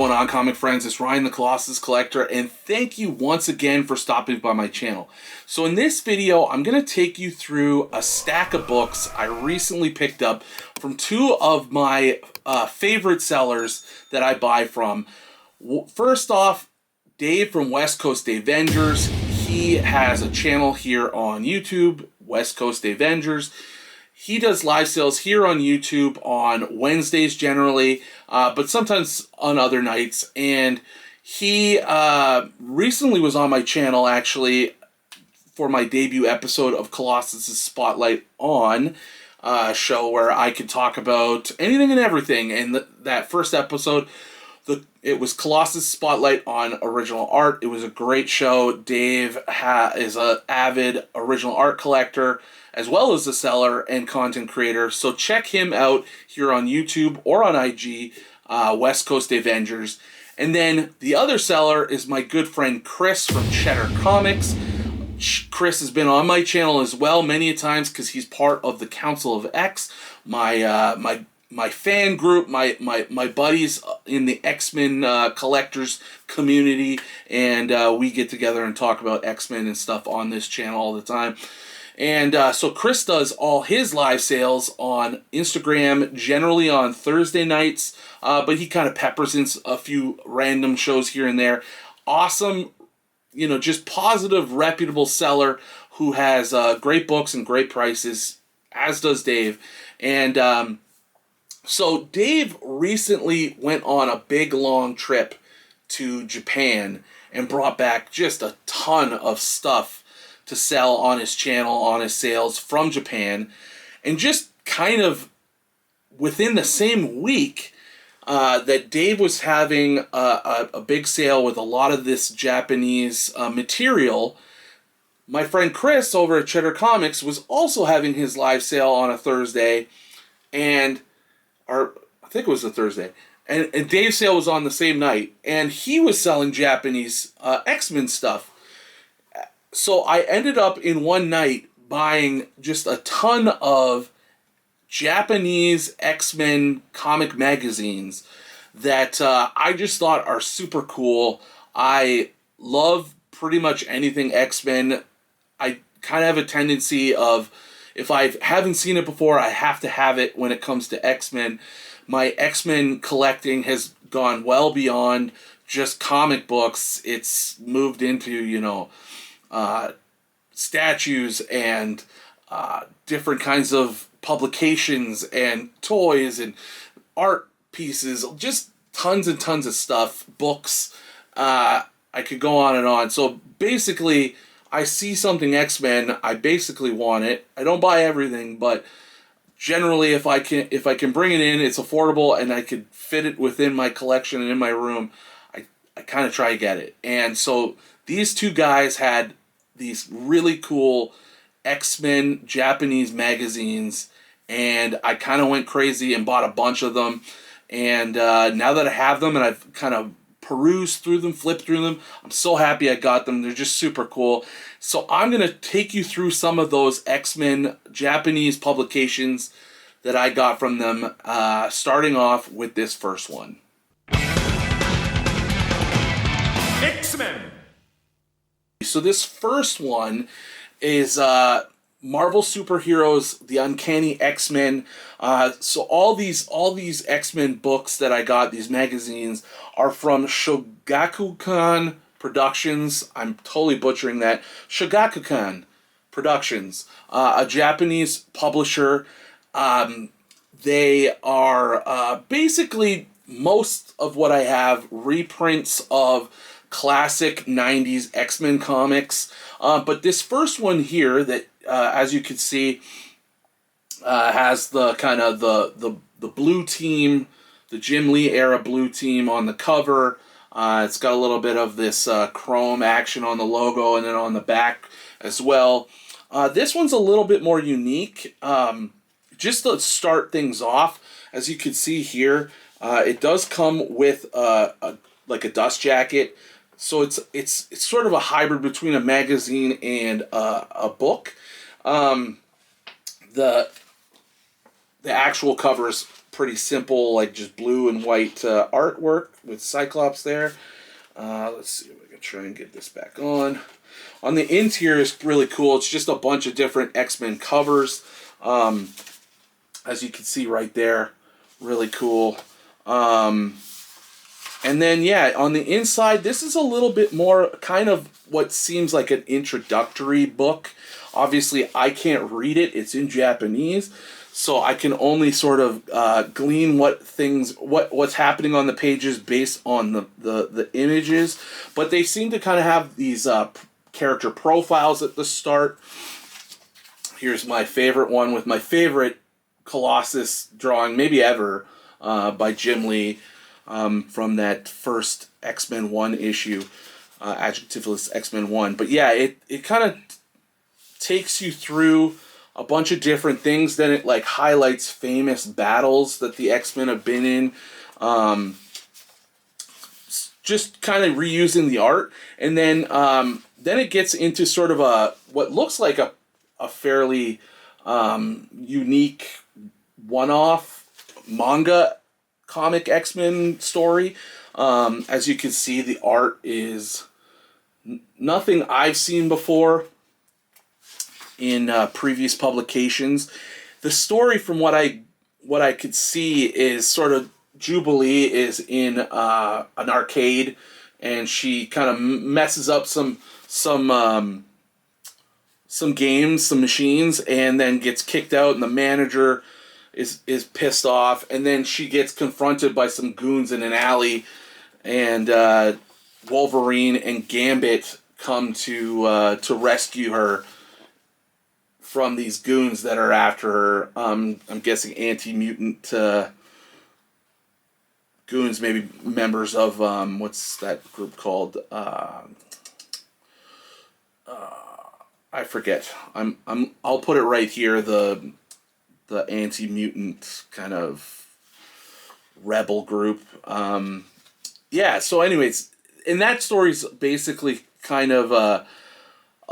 going on, comic friends? It's Ryan the Colossus Collector, and thank you once again for stopping by my channel. So in this video, I'm going to take you through a stack of books I recently picked up from two of my favorite sellers that I buy from. First off, Dave from West Coast Avengers. He has a channel here on YouTube, West Coast Avengers. He does live sales here on YouTube on Wednesdays generally, but sometimes on other nights. And he recently was on my channel actually for my debut episode of Colossus' Spotlight On show, where I could talk about anything and everything. And that first episode, it was Colossus Spotlight on original art. It was a great show. Dave is an avid original art collector, as well as a seller and content creator. So check him out here on YouTube or on IG, West Coast Avengers. And then the other seller is my good friend Chris from Cheddar Comics. Chris has been on my channel as well many a times because he's part of the Council of X, my fan group, my buddies in the X-Men collectors community, and we get together and talk about X-Men and stuff on this channel all the time. And so Chris does all his live sales on Instagram, generally on Thursday nights, but he kind of peppers in a few random shows here and there. Awesome, just positive, reputable seller who has great books and great prices, as does Dave. And so Dave recently went on a big, long trip to Japan and brought back just a ton of stuff to sell on his channel, on his sales from Japan. And just kind of within the same week that Dave was having a big sale with a lot of this Japanese material, my friend Chris over at Cheddar Comics was also having his live sale on a Thursday, or I think it was a Thursday, and Dave's sale was on the same night, and he was selling Japanese X-Men stuff. So I ended up in one night buying just a ton of Japanese X-Men comic magazines that I just thought are super cool. I love pretty much anything X-Men. I kind of have a tendency of, if I haven't seen it before, I have to have it when it comes to X-Men. My X-Men collecting has gone well beyond just comic books. It's moved into, statues and different kinds of publications and toys and art pieces, just tons and tons of stuff, books. I could go on and on. So basically, I see something X-Men, I basically want it. I don't buy everything, but generally if I can bring it in, it's affordable, and I could fit it within my collection and in my room, I kind of try to get it. And so these two guys had these really cool X-Men Japanese magazines, and I kind of went crazy and bought a bunch of them. And now that I have them and I've kind of perused through them, flipped through them, I'm so happy I got them. They're just super cool. So I'm going to take you through some of those X-Men Japanese publications that I got from them, starting off with this first one. X-Men! So this first one is Marvel Superheroes, The Uncanny X-Men. So all these X-Men books that I got, these magazines, are from Shogakukan Productions. I'm totally butchering that. Shogakukan Productions, a Japanese publisher. They are basically, most of what I have, reprints of classic 90s X-Men comics. But this first one here that, as you can see, has the kind of the blue team, the Jim Lee era blue team on the cover. It's got a little bit of this chrome action on the logo and then on the back as well. This one's a little bit more unique. Just to start things off, as you can see here, it does come with like a dust jacket. So it's sort of a hybrid between a magazine and a book. The actual cover is pretty simple, like just blue and white artwork with Cyclops there. Let's see if we can try and get this back on. On the interior is really cool. It's just a bunch of different X-Men covers. As you can see right there, really cool. And then, yeah, on the inside, this is a little bit more kind of what seems like an introductory book. Obviously, I can't read it. It's in Japanese. So I can only sort of glean what's happening on the pages based on the images. But they seem to kind of have these character profiles at the start. Here's my favorite one with my favorite Colossus drawing, maybe ever, by Jim Lee. From that first X-Men 1 issue, Adjectiveless X-Men 1. But yeah, it kind of takes you through a bunch of different things. Then it like highlights famous battles that the X-Men have been in. Just kind of reusing the art. And then it gets into sort of what looks like a fairly unique one-off manga comic X-Men story. As you can see, the art is nothing I've seen before in previous publications. The story, from what I could see, is sort of Jubilee is in an arcade, and she kind of messes up some games, some machines, and then gets kicked out, and the manager is pissed off, and then she gets confronted by some goons in an alley, and Wolverine and Gambit come to rescue her from these goons that are after her. I'm guessing anti-mutant goons, maybe members of what's that group called? I forget. I'll put it right here. The anti-mutant kind of rebel group. Yeah, so anyways, and that story's basically kind of a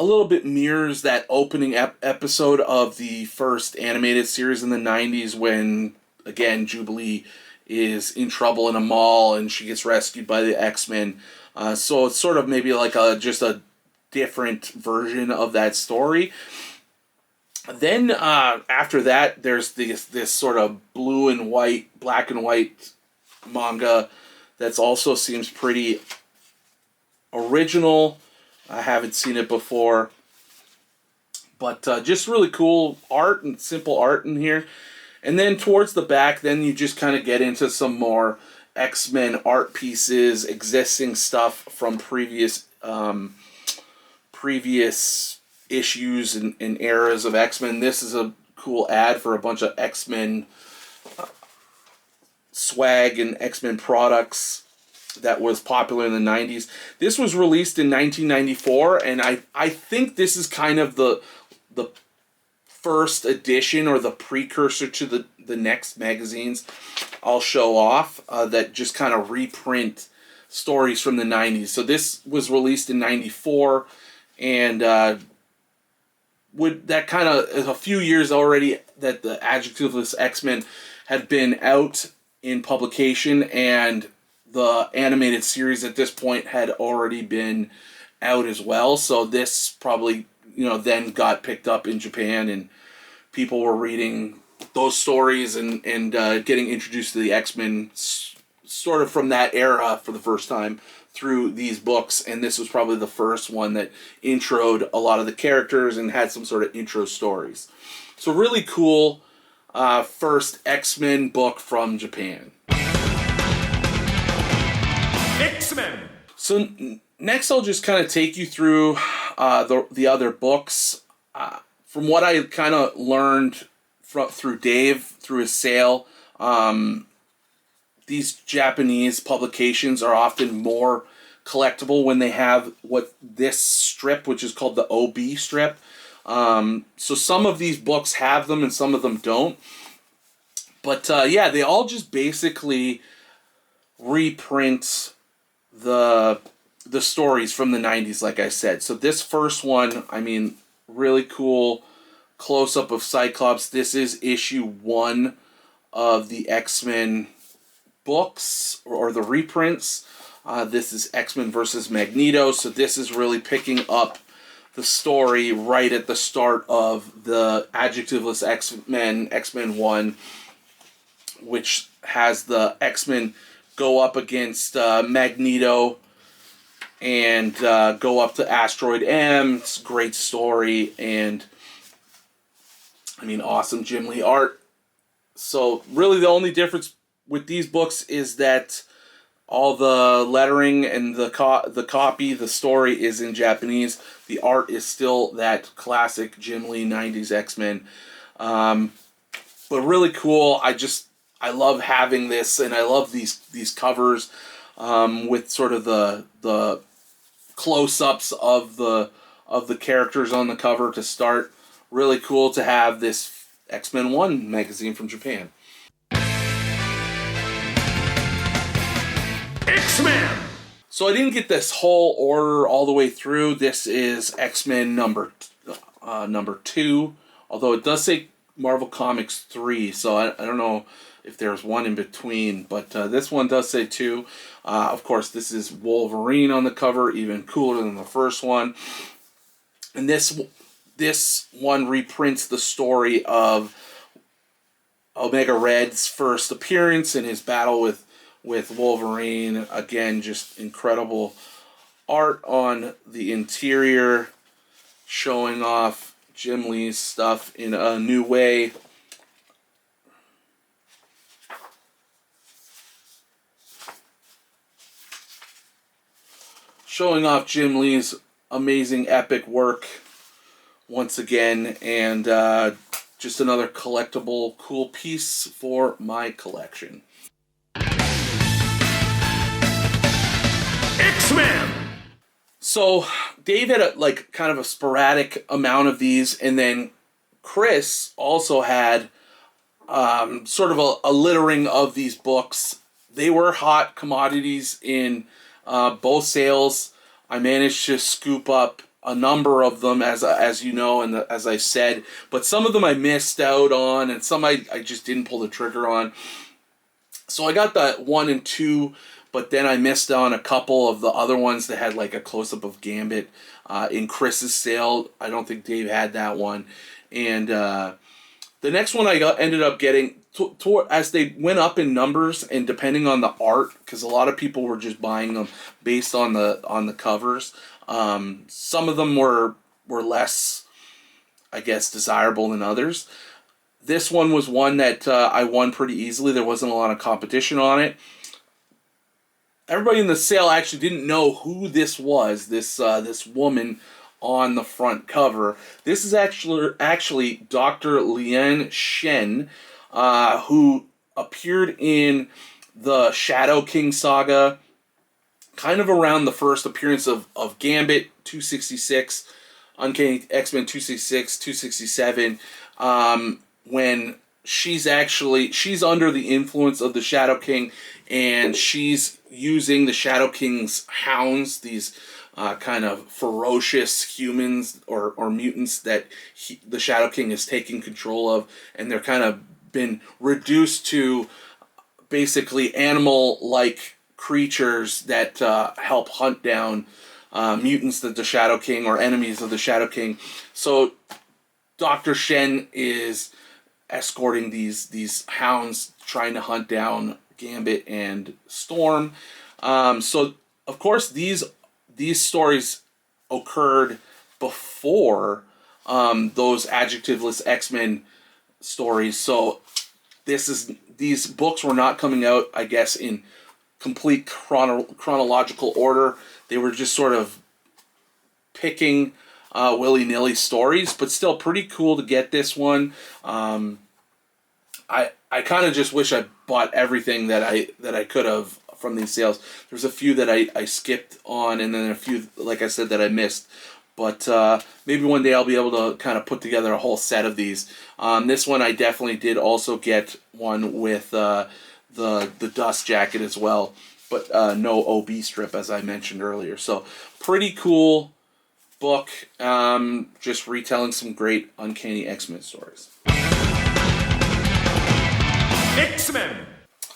little bit mirrors that opening episode of the first animated series in the 90s when, again, Jubilee is in trouble in a mall and she gets rescued by the X-Men. So it's sort of maybe like just a different version of that story. Then after that, there's this sort of black and white manga that's also seems pretty original. I haven't seen it before, but just really cool art and simple art in here. And then towards the back, then you just kind of get into some more X-Men art pieces, existing stuff from previous issues and eras of X-Men. This is a cool ad for a bunch of X-Men swag and X-Men products that was popular in the 90s. This was released in 1994, and I think this is kind of the first edition or the precursor to the next magazines I'll show off that just kind of reprint stories from the 90s. So this was released in 94, and that kind of is a few years already that the Adjectiveless X-Men had been out in publication, and the animated series at this point had already been out as well. So this probably, then got picked up in Japan, and people were reading those stories and getting introduced to the X-Men sort of from that era for the first time through these books. And this was probably the first one that introed a lot of the characters and had some sort of intro stories. So really cool first X-Men book from Japan. X-Men! So next I'll just kind of take you through the other books. From what I kind of learned through Dave, through his sale, these Japanese publications are often more collectible when they have this strip, which is called the OB strip. So some of these books have them and some of them don't. But yeah, they all just basically reprint the stories from the 90s, like I said. So this first one, really cool close-up of Cyclops. This is issue 1 of the X-Men books or the reprints. This is X-Men versus Magneto, so this is really picking up the story right at the start of the adjectiveless X-Men, X-Men 1, which has the X-Men go up against Magneto and go up to Asteroid M. It's a great story, and I mean, awesome Jim Lee art. So really the only difference with these books is that all the lettering and the copy, the story is in Japanese. The art is still that classic Jim Lee 90s X-Men. But really cool. I love having this, and I love these covers with sort of the close-ups of the characters on the cover to start. Really cool to have this X-Men 1 magazine from Japan. X-Men! So I didn't get this whole order all the way through. This is X-Men number 2, although it does say Marvel Comics 3, so I don't know if there's one in between, but this one does say 2. Of course, this is Wolverine on the cover, even cooler than the first one. And this one reprints the story of Omega Red's first appearance and his battle with Wolverine. Again, just incredible art on the interior, showing off Jim Lee's stuff in a new way. Showing off Jim Lee's amazing epic work once again, and just another collectible cool piece for my collection. X-Men! So Dave had a kind of a sporadic amount of these, and then Chris also had sort of a littering of these books. They were hot commodities in both sales. I managed to scoop up a number of them, as you know, and as I said, but some of them I missed out on, and some I just didn't pull the trigger on. So I got the 1 and 2, but then I missed on a couple of the other ones that had like a close-up of Gambit. In Chris's sale, I don't think Dave had that one. And the next one I ended up getting, as they went up in numbers and depending on the art, because a lot of people were just buying them based on the covers. Some of them were less, I guess, desirable than others. This one was one that I won pretty easily. There wasn't a lot of competition on it. Everybody in the sale actually didn't know who this was, this woman on the front cover. This is actually Dr. Lian Shen, who appeared in the Shadow King saga, kind of around the first appearance of Gambit 266, Uncanny X-Men 266, 267, when she's under the influence of the Shadow King, and she's using the Shadow King's hounds, these kind of ferocious humans or mutants that the Shadow King is taking control of, and they're kind of been reduced to basically animal-like creatures that help hunt down mutants that the Shadow King or enemies of the Shadow King. So Dr. Shen is escorting these hounds, trying to hunt down Gambit and Storm. So of course these stories occurred before those adjectiveless X-Men stories. So these books were not coming out, I guess, in complete chronological order. They were just sort of picking willy-nilly stories, but still pretty cool to get this one. I kind of just wish I bought everything that I could have from these sales. There's a few that I skipped on, and then a few, like I said, that I missed. But maybe one day I'll be able to kind of put together a whole set of these. This one I definitely did also get one with the dust jacket as well, but no OB strip, as I mentioned earlier. So pretty cool book, just retelling some great Uncanny X-Men stories. X-Men.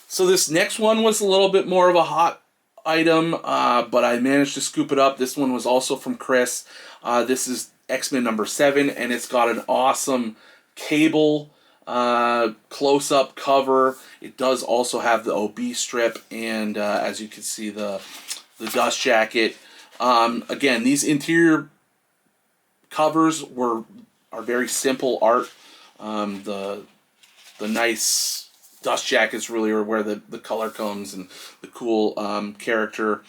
So this next one was a little bit more of a hot item, but I managed to scoop it up. This one was also from Chris. This is X-Men number 7, and it's got an awesome Cable close-up cover. It does also have the OB strip, and as you can see, the dust jacket. Again, these interior covers are very simple art. The nice dust jackets really are where the color comes, and the cool character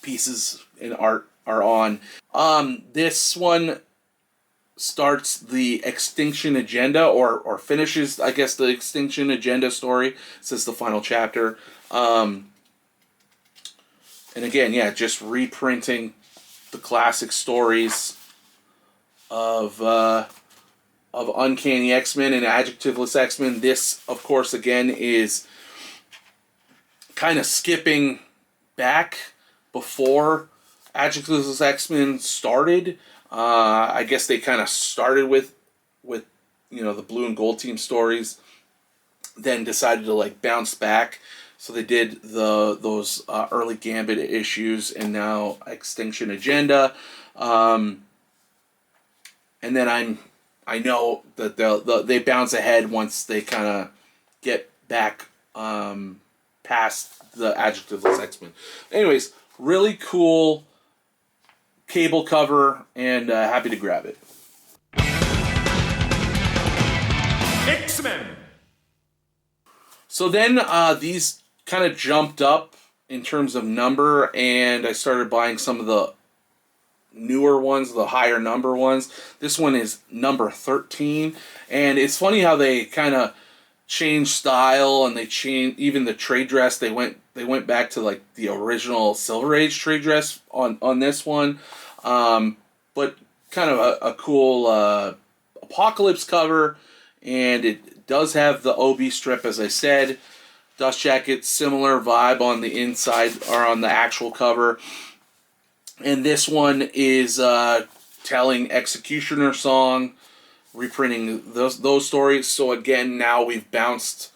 pieces in art are on. This one starts the Extinction Agenda, or finishes, I guess, the Extinction Agenda story. Says the final chapter. And again, yeah, just reprinting the classic stories of Uncanny X-Men and Adjectiveless X-Men. This, of course, again, is kind of skipping back before Adjectiveless X-Men started. I guess they kind of started with the Blue and Gold Team stories, then decided to bounce back. So they did those early Gambit issues, and now Extinction Agenda. And then I know that they bounce ahead once they kind of get back past the Adjectiveless X-Men. Anyways, really cool Cable cover, and happy to grab it. X-Men. So then these kind of jumped up in terms of number, and I started buying some of the newer ones, the higher number ones. This one is number 13, and it's funny how they kind of changed style, and they changed even the trade dress. They went back to the original Silver Age trade dress on this one, but kind of a cool Apocalypse cover, and it does have the OB strip, as I said. Dust jacket, similar vibe on the inside or on the actual cover. And this one is telling Executioner song, reprinting those stories. So again, now we've bounced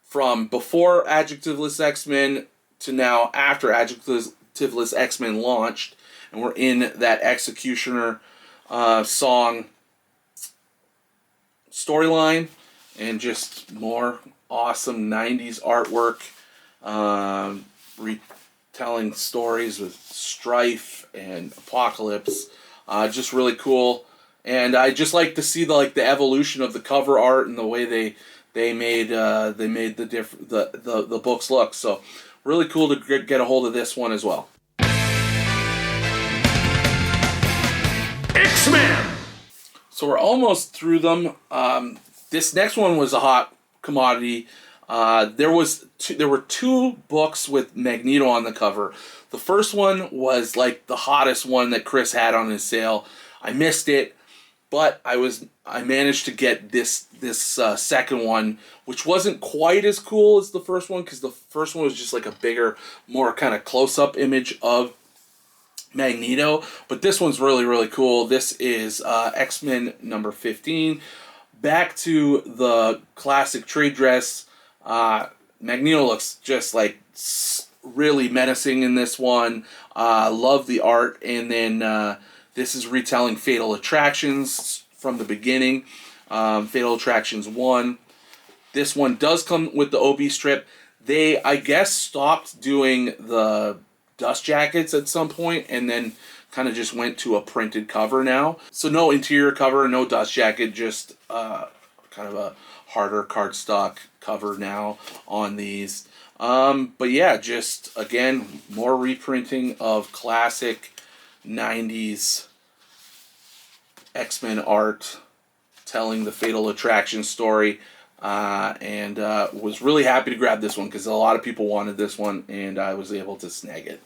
from before Adjectiveless X-Men to now after Adjectiveless X-Men launched, and we're in that Executioner song storyline, and just more awesome 90s artwork, retelling stories with Strife and Apocalypse. Just really cool, and I just like to see the evolution of the cover art and the way they made the books look. So really cool to get a hold of this one as well. X-Men. So we're almost through them. This next one was a hot commodity. There were two books with Magneto on the cover. The first one was the hottest one that Chris had on his sale. I missed it, but I managed to get this second one, which wasn't quite as cool as the first one, because the first one was just a bigger, more kind of close-up image of Magneto. But this one's really, really cool. This is X-Men number 15. Back to the classic trade dress. Magneto looks just really menacing in this one. Love the art. And then this is retelling Fatal Attractions from the beginning. Fatal Attractions 1. This one does come with the OB strip. They, I guess, stopped doing the dust jackets at some point, and then kind of just went to a printed cover now. So no interior cover, no dust jacket, just kind of a harder cardstock cover now on these. But yeah, just again, more reprinting of classic 90s X-Men art telling the Fatal Attraction story. And was really happy to grab this one because a lot of people wanted this one, and I was able to snag it.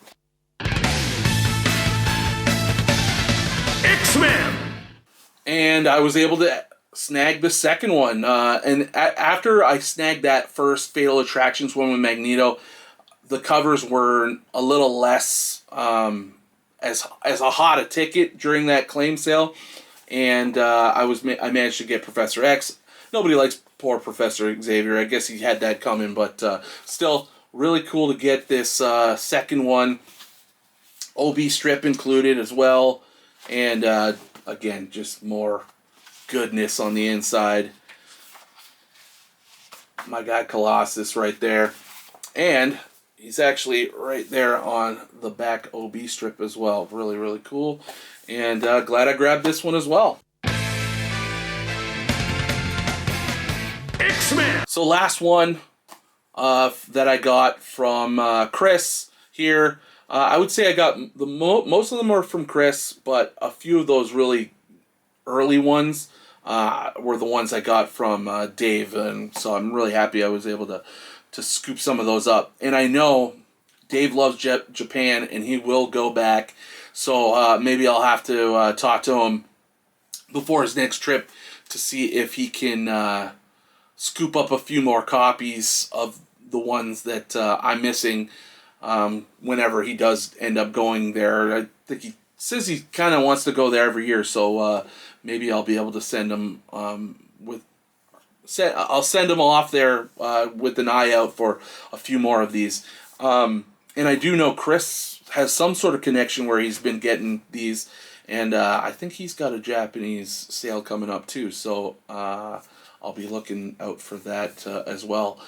X-Men! And I was able to snag the second one. And after I snagged that first Fatal Attractions one with Magneto, the covers were a little less as a hot a ticket during that claim sale. And I managed to get Professor X. nobody likes poor Professor Xavier. I guess he had that coming, but still really cool to get this second one. OB strip included as well, and again, just more goodness on the inside. My guy Colossus right there, and he's actually right there on the back OB strip as well. Really, really cool, and glad I grabbed this one as well. X-Men. So last one that I got from Chris here. I would say I got most of them are from Chris, but a few of those really early ones were the ones I got from Dave, and so I'm really happy I was able to scoop some of those up. And I know Dave loves Japan, and he will go back, so maybe I'll have to talk to him before his next trip to see if he can scoop up a few more copies of the ones that I'm missing whenever he does end up going there. I think he says he kind of wants to go there every year, so maybe I'll be able to send him I'll send him off there with an eye out for a few more of these. And I do know Chris has some sort of connection where he's been getting these, and I think he's got a Japanese sale coming up too, so I'll be looking out for that as well.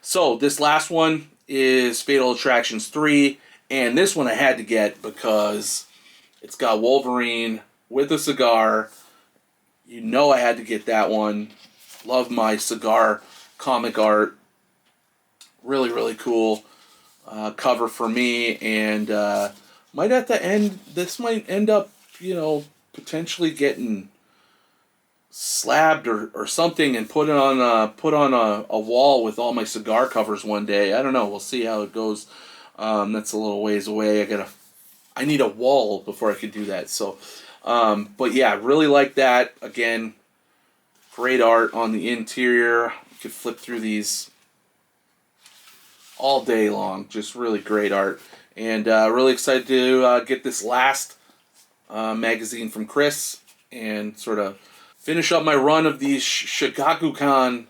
So this last one is Fatal Attractions 3, and this one I had to get because it's got Wolverine with a cigar. You know I had to get that one. Love my cigar comic art. Really, really cool cover for me, and might at the end, this might end up, potentially getting slabbed or something and put on a wall with all my cigar covers one day. I don't know. We'll see how it goes. That's a little ways away. I need a wall before I can do that. So, but yeah, really like that. Again, great art on the interior. You could flip through these all day long. Just really great art, and really excited to get this last magazine from Chris and sort of finish up my run of these Shogakukan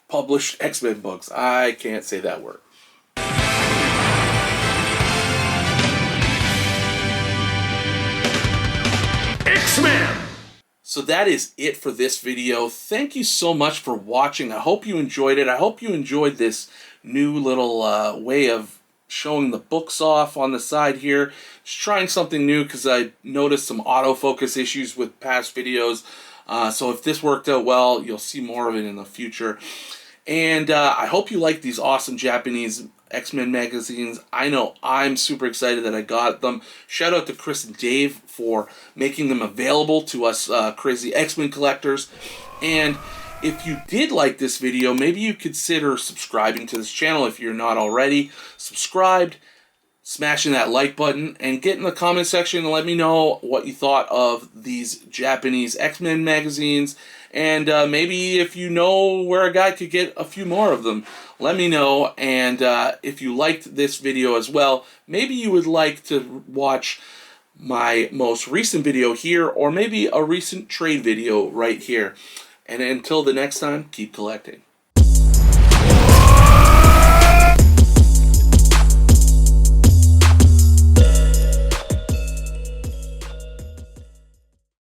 published X-Men books. I can't say that word. X-Men. So that is it for this video. Thank you so much for watching. I hope you enjoyed it. I hope you enjoyed this new little way of showing the books off on the side here. Just trying something new because I noticed some autofocus issues with past videos. So if this worked out well, you'll see more of it in the future. And I hope you like these awesome Japanese X-Men magazines. I know I'm super excited that I got them. Shout out to Chris and Dave for making them available to us crazy X-Men collectors. And if you did like this video, maybe you consider subscribing to this channel if you're not already subscribed. Smashing that like button, and get in the comment section and let me know what you thought of these Japanese X-Men magazines, and maybe if you know where a guy could get a few more of them, let me know. And if you liked this video as well, maybe you would like to watch my most recent video here, or maybe a recent trade video right here. And until the next time, keep collecting.